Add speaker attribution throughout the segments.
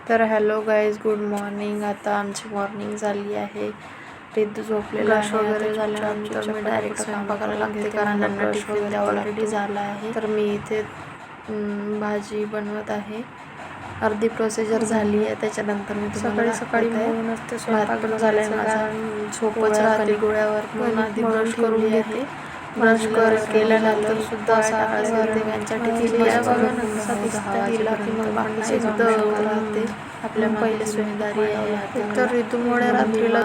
Speaker 1: तर hello guys, good morning. आता आमची मॉर्निंग झाली आहे. रिद्धू झोपलेला आहे. वगैरे झाल्यानंतर मी डायरेक्ट स्वयंपाकाला लागते कारण त्यांना टिफिन द्यावं ऑलरेडी झाला आहे. तर मी इथे भाजी बनवत आहे. अर्धी प्रोसिजर झाली आहे. त्याच्यानंतर मी सकाळी सकाळी मळून असते. स्वयंपाक पण झाला आहे माझा. झोपच राहते गोळ्यावर म्हणून आधी ब्रश करून घेते. ब्रश केल्यानंतर सुद्धा असा आळस येते. यांच्या टिफिन बाकीचे राहते. आपल्या पहिले सोयीदारी आहे. तर ऋतूमुळे रात्रीला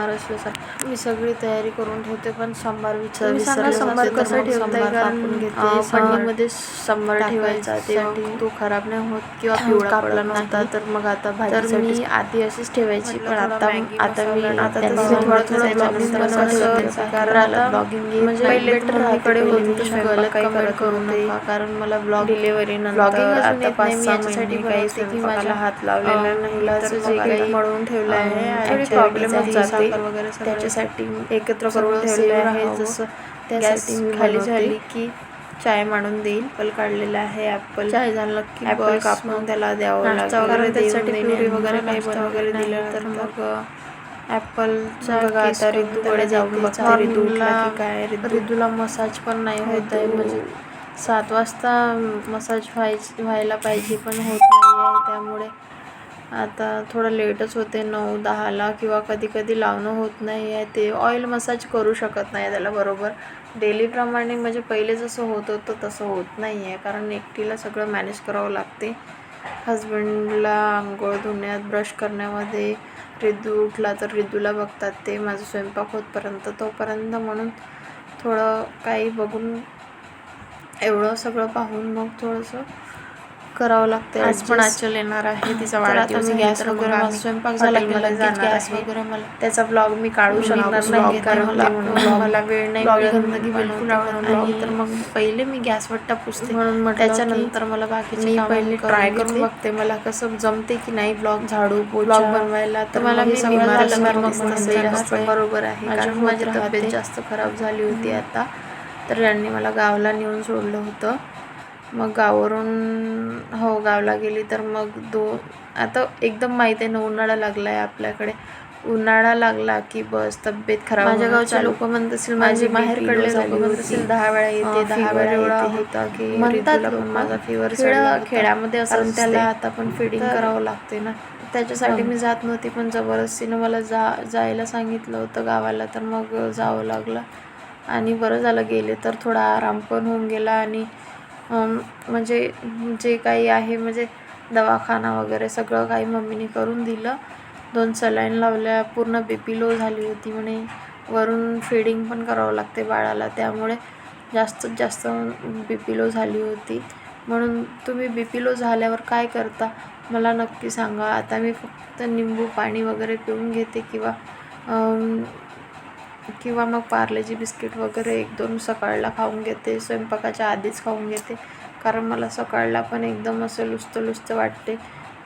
Speaker 1: मी सगळी तयारी करून ठेवते. पण सांबार सांबार कसं ठेवताय कापून घेते. पन्नीमध्ये सांबार ठेवायचा ते तो खराब नाही होत किंवा पिवळा पडला नव्हता. तर मग आता भाजी मी आधी अशीच ठेवायची. पण आता मी ब्लॉगिंग म्हणजे पहिले कडे कमेंट करू नका कारण मला ब्लॉग डिलिव्हरी नंतर आता 5-6 महिने काही स्वयंपाकाला हात लावलेला नाही. मुलाचं जे काही मळून ठेवलं आहे प्रॉब्लेम जाते वगैरे त्याच्यासाठी एकत्र करून ठेवले आहे. जसं त्यासाठी खाली झाली की चाय मांडून देईल. ॲपल काढलेला आहे. ॲपल चाय झालं की ॲपल कापून त्याला द्यावं लागतं कारण त्याच्यासाठी प्युरी वगैरे काही वगैरे दिल्यानंतर मग ॲपलचा आता रिद्धूकडे जाऊन बघते. रिद्धू उठला की काय. रिद्धूला मसाज पण नाही होत आहे. म्हणजे 7 वाजता मसाज व्हायला पाहिजे पण होत नाही आहे. त्यामुळे आता थोडं लेटच होते. 9-10ला किंवा कधी कधी लावणं होत नाही आहे. ते ऑइल मसाज करू शकत नाही त्याला बरोबर डेलीप्रमाणे. म्हणजे पहिले जसं होत होतं तसं होत नाही आहे कारण एकटीला सगळं मॅनेज करावं लागते. हजबंडला आंघोळ धुण्यात, ब्रश करण्यामध्ये, रिद्धू उठला तर रिद्धूला बघतात ते माझं स्वयंपाक तोपर्यंत म्हणून थोडं काही बघून एवढं सगळं पाहून मग थोडंसं करावं लागतं. आज पण आचल येणार आहे. तिचा वाढदिवस आहे. गॅस वगैरे माझा स्वयंपाक झाला की लगेच गॅस वगैरे मला त्याचा ब्लॉग मी काढू शकणार नाही कारण मला वेळ नाही मिळत. बिलकुल आवडत नाही. तर मग पहिले मी गॅसवर टाकते म्हणून त्याच्यानंतर मला बाकीचे मी पहिले ट्राय करून बघते मला कसं जमते की नाही ब्लॉग ब्लॉग बनवायला. तर मला मी सगळं बरोबर आहे कारण माझी तब्येत जास्त खराब झाली होती आता. तर यांनी मला गावाला नेऊन सोडलं होतं. मग गावला गेली तर मग आता एकदम माहीत आहे ना उन्हाळा लागला आहे आपल्याकडे. उन्हाळा लागला की बस तब्येत खराब. माझ्या गावचे लोक म्हणत असेल माझी माहेरकडले लोक म्हणत असेल 10 वेळा येते 10 वेळा एवढा होता की म्हणतात माझा फिवर खेड्यामध्ये असं त्याला आता पण फिडिंग करावं लागते ना. त्याच्यासाठी मी जात नव्हती पण जबरदस्तीनं मला जायला सांगितलं होतं गावाला. तर मग जावं लागलं आणि बरं झालं गेले तर थोडा आराम पण होऊन गेला. आणि म्हणजे जे काही आहे म्हणजे दवाखाना वगैरे सगळं काही मम्मीने करून दिलं. 2 सलाईन लावल्या. पूर्ण BP लो झाली होती म्हणे. वरून फीडिंग पण करावं लागते बाळाला त्यामुळे जास्तीत जास्त BP लो झाली होती. म्हणून तुम्ही BP लो झाल्यावर काय करता मला नक्की सांगा. आता मी फक्त निंबू पाणी वगैरे पिऊन घेते किंवा मग पार्लेजी बिस्किट वगैरे 1-2 सकाळला खाऊन घेते. स्वयंपाकाच्या आधीच खाऊन घेते कारण मला सकाळला पण एकदम असं लुस्तं वाटते.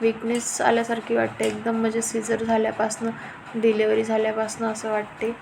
Speaker 1: वीकनेस आल्यासारखी वाटते एकदम. म्हणजे सीझर झाल्यापासनं डिलेवरी झाल्यापासनं असं वाटते.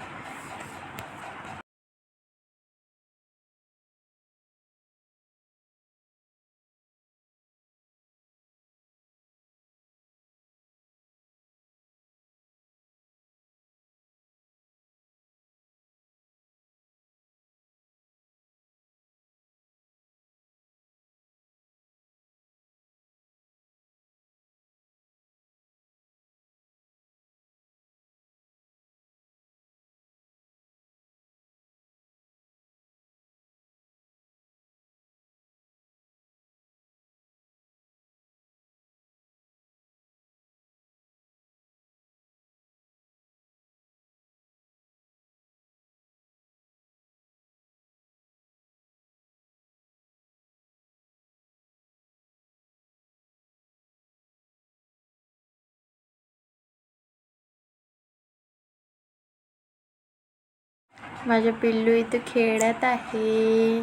Speaker 1: माझ्या पिल्लू इथे खेळत आहे.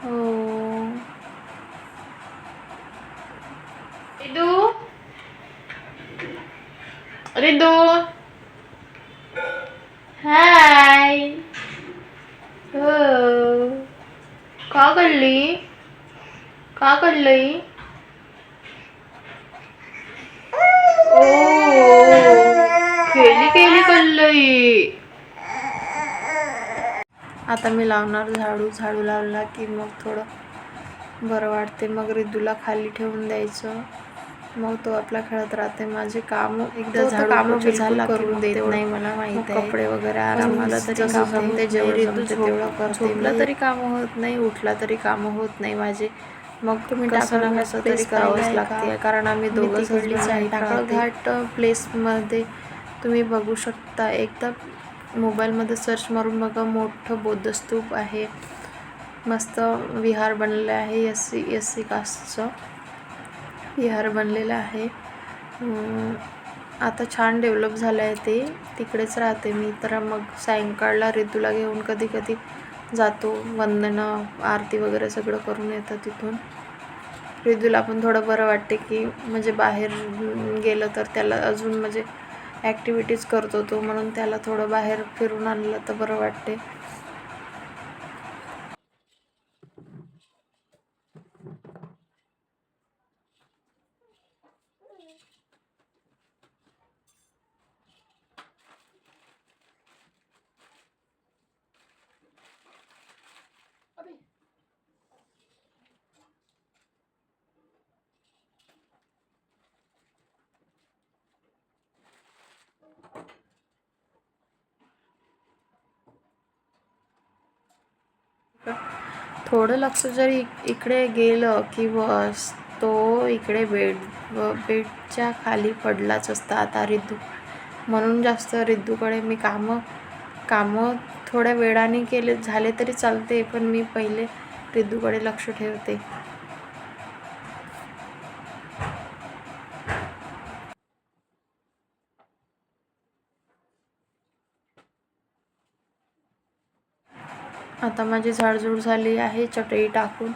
Speaker 1: हो रिद्धू हाय. हो का काढली आता मी लावणार झाडू लावला की मग थोडं बरं वाटते. मग रिद्धूला खाली ठेवून द्यायचं, मग तो आपला खेळत राहते. माझे काम एकदा झाडू झाला करून देत नाही, मला माहित आहे. कपडे वगैरे आरामाला तरी काम जमते, जेवढं जमते तेवढं करते. झोपला तरी कामं होत नाही, उठला तरी कामं होत नाही माझे. मग तुम्ही कसं ना कसं तरी करावंच लागते, कारण आम्ही दोघंच हजबंड आहे. टाकळघाट प्लेसमध्ये तुम्ही बघू शकता. एकदा मोबाईलमध्ये सर्च मारून बघा, मोठं बौद्धस्तूप आहे, मस्त विहार बनलेलं आहे. एस सी कास्टचं विहार बनलेलं आहे. आता छान डेव्हलप झालं आहे ते. तिकडेच राहते मी. तर मग सायंकाळला रिद्धूला घेऊन कधी कधी जातो. वंदना आरती वगैरे सगळं करून येतं तिथून. रिद्धूला पण थोडं बरं वाटते की म्हणजे बाहेर गेलं तर त्याला अजून म्हणजे ॲक्टिव्हिटीज करतो तो, म्हणून त्याला थोडं बाहेर फिरून आणलं तर बरं वाटते. थोडं लक्ष जरी इकडे गेलं की बस तो इकडे बेडच्या खाली पडलाच असता आता रिद्धू. म्हणून जास्त रिद्धूकडे मी कामं थोड्या वेळाने झाले तरी चालते, पण मी पहिले रिद्धूकडे लक्ष ठेवते. आता माझी झाडझूड झाली आहे. चटई टाकून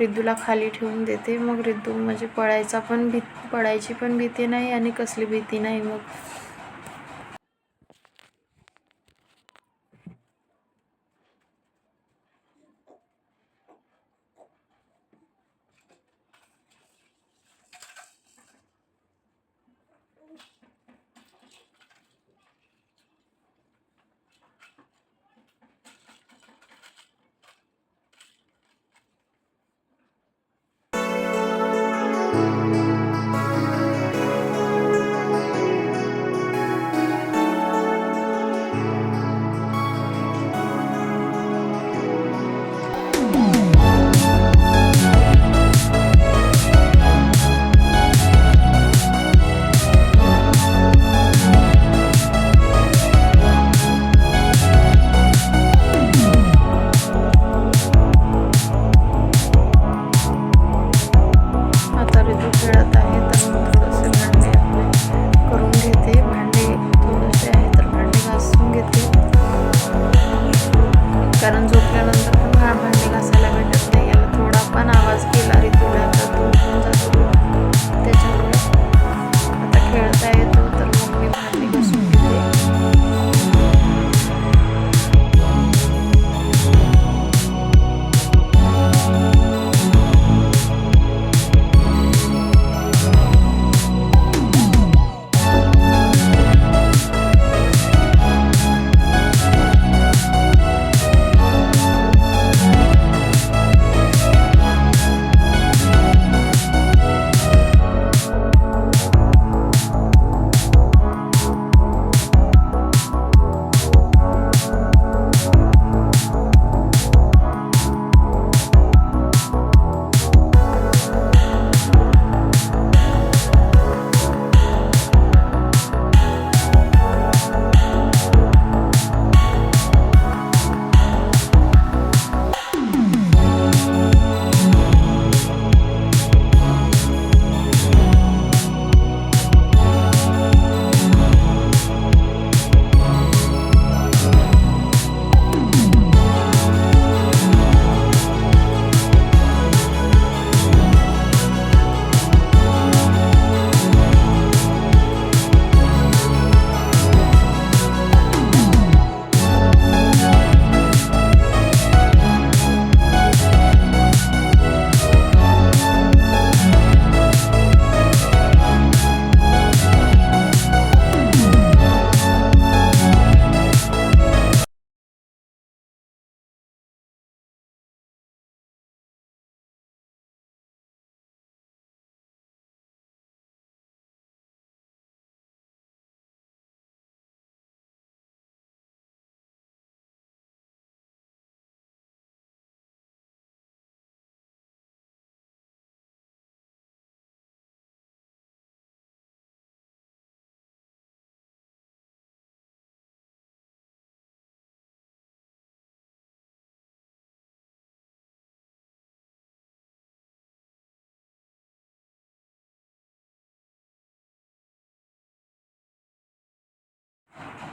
Speaker 1: रिद्धूला खाली ठेवून देते. मग रिद्धू म्हणजे पडायची पण भीती नाही आणि कसली भीती नाही. मग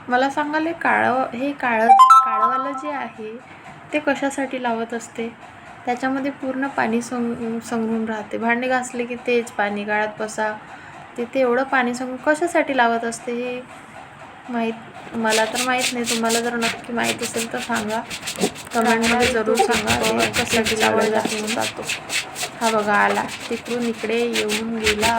Speaker 1: मला सांगाल काळंवालं जे आहे ते कशासाठी लावत असते? त्याच्यामध्ये पूर्ण पाणी संग्रहून राहते. भांडे घासले की तेच पाणी, गाळात बसा तिथे एवढं पाणी संग्रहून कशासाठी लावत असते हे मला तर माहीत नाही. तुम्हाला जर नक्की माहीत असेल तर सांगा, कमेंटमध्ये जरूर सांगा ते कशासाठी लावला जातो. हा बघा आला, तिकडून इकडे येऊन गेला.